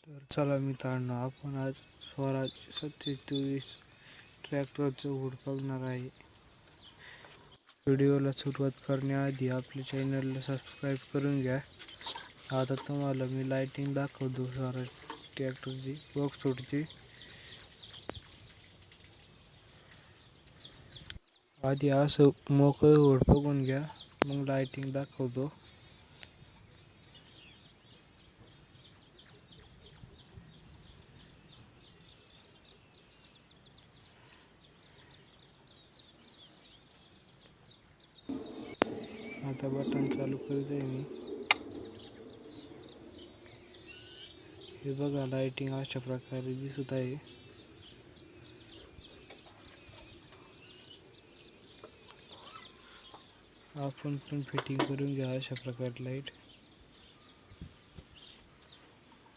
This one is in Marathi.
तर चला मित्रांनो, आपण आज स्वराज 724 ट्रॅक्टरचं हुड बघणार आहे. व्हिडिओला सुरुवात करण्याआधी आपल्या चॅनलला सबस्क्राईब करून घ्या. आता तुम्हाला मी लाइटिंग दाखवतो स्वराज ट्रॅक्टरची वर्कशॉपची. आधी असं मोकळं हुड बघून घ्या, मग लाइटिंग दाखवतो. आता बटन चालू करत आहे मी. हे बघा, लाइटिंग अशा प्रकारे दिसत आहे. आपण पण फिटिंग करून घ्या अशा प्रकारे लाईट.